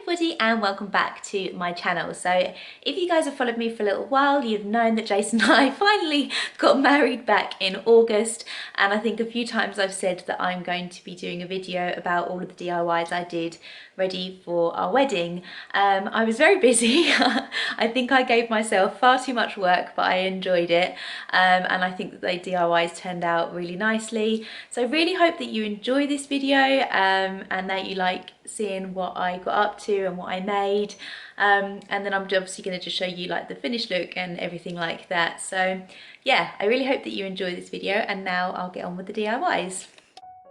everybody and welcome back to my channel. So if you guys have followed me for a little while, you've known that Jason and I finally got married back in August, and I think a few times I've said that I'm going to be doing a video about all of the DIYs I did ready for our wedding. I was very busy. I think I gave myself far too much work, but I enjoyed it, and I think that the DIYs turned out really nicely. So I really hope that you enjoy this video and that you like seeing what I got up to and what I made, and then I'm obviously going to just show you like the finished look and everything like that. So yeah, I really hope that you enjoy this video, and now I'll get on with the DIYs.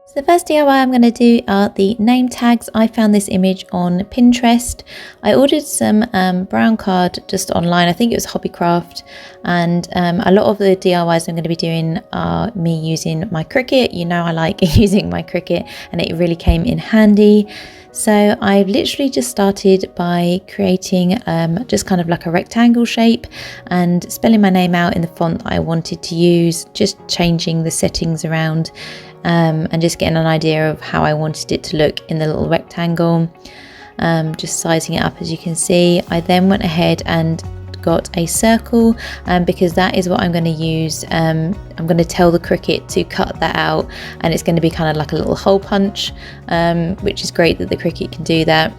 So the first DIY I'm going to do are the name tags. I found this image on Pinterest. I ordered some brown card just online. I think it was Hobbycraft, and a lot of the DIYs I'm going to be doing are me using my Cricut. You know I like using my Cricut, and it really came in handy. So I've literally just started by creating just kind of like a rectangle shape and spelling my name out in the font that I wanted to use, just changing the settings around and just getting an idea of how I wanted it to look in the little rectangle, just sizing it up as you can see. I then went ahead and got a circle because that is what I'm going to use. I'm going to tell the Cricut to cut that out, and it's going to be kind of like a little hole punch, which is great that the Cricut can do that.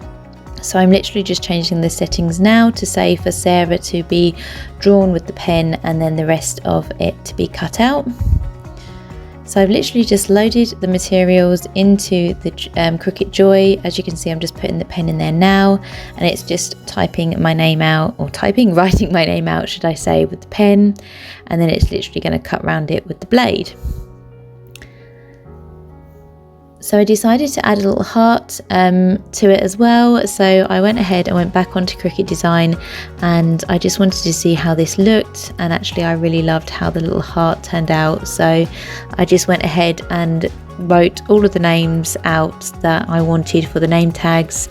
So I'm literally just changing the settings now to say for Sarah to be drawn with the pen and then the rest of it to be cut out. So I've literally just loaded the materials into the Cricut Joy. As you can see, I'm just putting the pen in there now, and it's just typing my name out, or writing my name out, should I say, with the pen, and then it's literally going to cut around it with the blade. So I decided to add a little heart to it as well. So I went ahead and went back onto Cricut Design, and I just wanted to see how this looked, and actually I really loved how the little heart turned out. So I just went ahead and wrote all of the names out that I wanted for the name tags,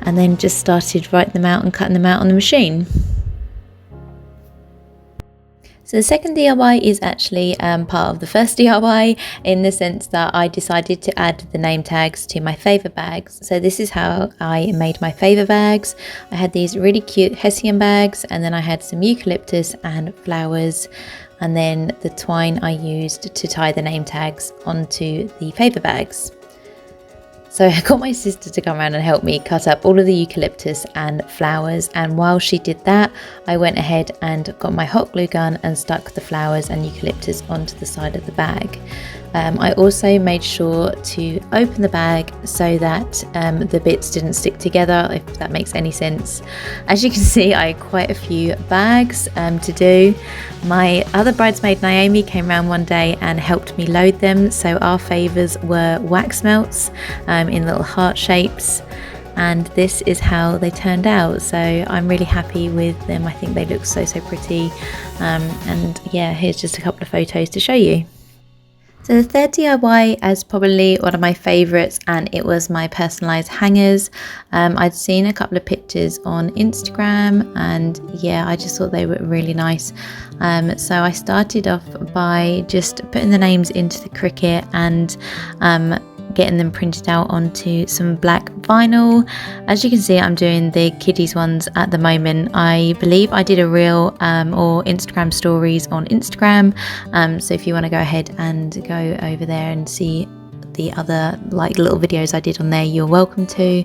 and then just started writing them out and cutting them out on the machine. So the second DIY is actually part of the first DIY, in the sense that I decided to add the name tags to my favour bags. So this is how I made my favour bags. I had these really cute hessian bags, and then I had some eucalyptus and flowers, and then the twine I used to tie the name tags onto the favour bags. So I got my sister to come around and help me cut up all of the eucalyptus and flowers, and while she did that, I went ahead and got my hot glue gun and stuck the flowers and eucalyptus onto the side of the bag. I also made sure to open the bag so that the bits didn't stick together, if that makes any sense. As you can see, I had quite a few bags to do. My other bridesmaid Naomi came around one day and helped me load them. So our favours were wax melts in little heart shapes, and this is how they turned out. So I'm really happy with them. I think they look so pretty, and yeah, here's just a couple of photos to show you. So the third DIY is probably one of my favourites, and it was my personalised hangers. I'd seen a couple of pictures on Instagram, and yeah, I just thought they were really nice. So I started off by just putting the names into the Cricut and getting them printed out onto some black vinyl. As you can see, I'm doing the kiddies ones at the moment. I believe I did a reel or Instagram stories on Instagram, so if you want to go ahead and go over there and see the other like little videos I did on there, you're welcome to,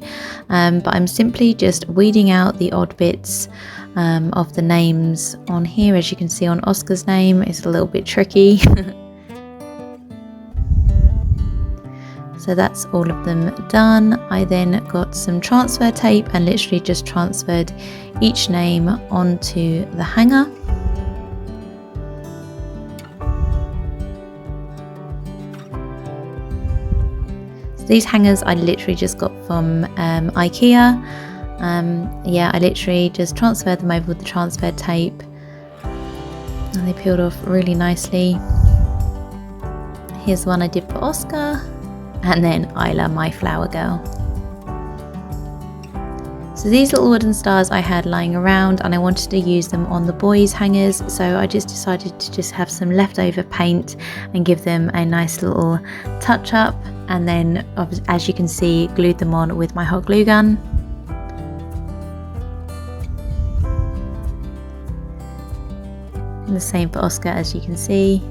but I'm simply just weeding out the odd bits of the names on here. As you can see, on Oscar's name, it's a little bit tricky. So that's all of them done. I then got some transfer tape and literally just transferred each name onto the hanger. So these hangers I literally just got from IKEA. Yeah, I literally just transferred them over with the transfer tape, and they peeled off really nicely. Here's the one I did for Oscar, and then Isla, my flower girl. So these little wooden stars I had lying around, and I wanted to use them on the boys' hangers, so I just decided to just have some leftover paint and give them a nice little touch up, and then as you can see, glued them on with my hot glue gun. And the same for Oscar, as you can see.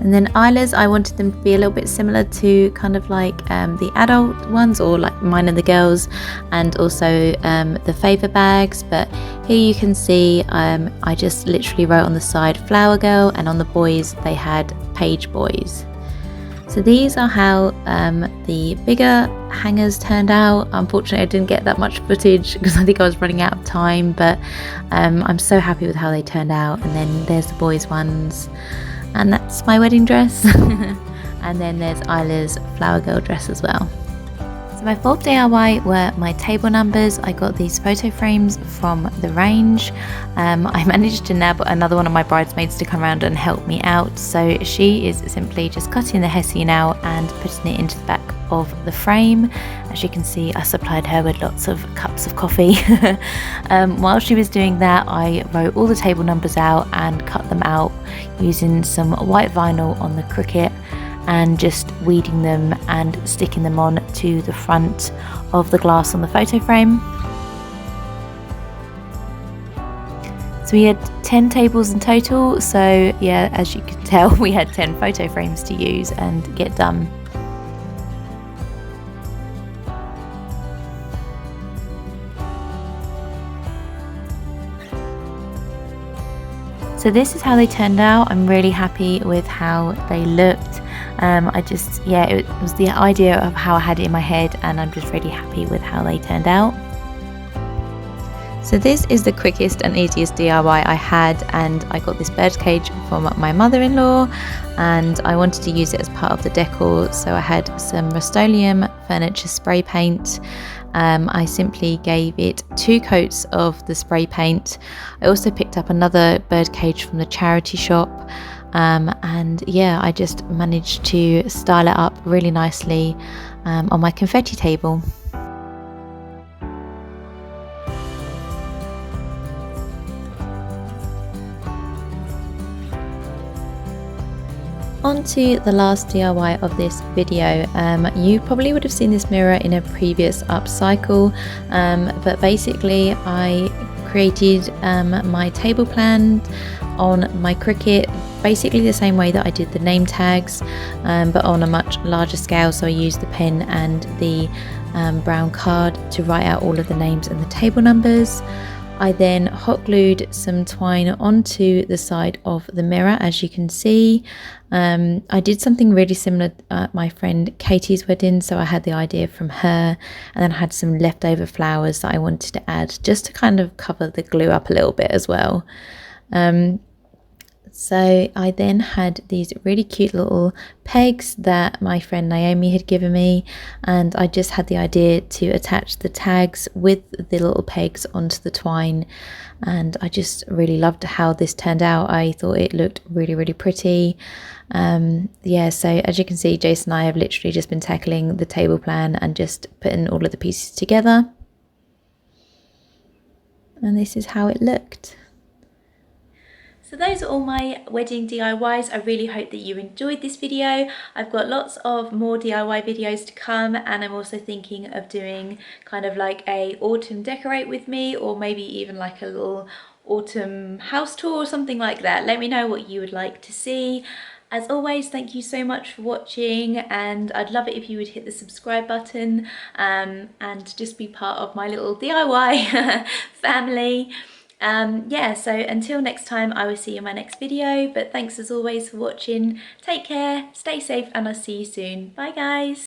And then Isla's, I wanted them to be a little bit similar to kind of like the adult ones, or like mine and the girls, and also the favour bags. But here you can see I just literally wrote on the side flower girl, and on the boys they had page boys. So these are how the bigger hangers turned out. Unfortunately, I didn't get that much footage because I think I was running out of time, but I'm so happy with how they turned out. And then there's the boys ones. And that's my wedding dress. And then there's Isla's flower girl dress as well. So my fourth DIY were my table numbers. I got these photo frames from the range. I managed to nab another one of my bridesmaids to come around and help me out. So she is simply just cutting the hessian out and putting it into the back of the frame. As you can see, I supplied her with lots of cups of coffee. While she was doing that, I wrote all the table numbers out and cut them out using some white vinyl on the Cricut, and just weeding them and sticking them on to the front of the glass on the photo frame. So we had 10 tables in total, so yeah, as you can tell, we had 10 photo frames to use and get done. So this is how they turned out. I'm really happy with how they looked. It was the idea of how I had it in my head, and I'm just really happy with how they turned out. So this is the quickest and easiest DIY I had, and I got this bird cage from my mother-in-law, and I wanted to use it as part of the decor. So I had some Rust-Oleum furniture spray paint. I simply gave it 2 coats of the spray paint. I also picked up another bird cage from the charity shop. And yeah, I just managed to style it up really nicely on my confetti table. On to the last DIY of this video. You probably would have seen this mirror in a previous upcycle, but basically I created my table plan on my Cricut, basically the same way that I did the name tags, but on a much larger scale. So I used the pen and the brown card to write out all of the names and the table numbers. I then hot glued some twine onto the side of the mirror, as you can see. I did something really similar at my friend Katie's wedding, so I had the idea from her, and then I had some leftover flowers that I wanted to add just to kind of cover the glue up a little bit as well. So I then had these really cute little pegs that my friend Naomi had given me, and I just had the idea to attach the tags with the little pegs onto the twine, and I just really loved how this turned out. I thought it looked really, really pretty. Yeah, so as you can see, Jason and I have literally just been tackling the table plan and just putting all of the pieces together. And this is how it looked. So those are all my wedding DIYs. I really hope that you enjoyed this video. I've got lots of more DIY videos to come, and I'm also thinking of doing kind of like a autumn decorate with me, or maybe even like a little autumn house tour or something like that. Let me know what you would like to see. As always, thank you so much for watching, and I'd love it if you would hit the subscribe button and just be part of my little DIY family. Yeah, so until next time, I will see you in my next video, but thanks as always for watching. Take care, stay safe, and I'll see you soon. Bye guys.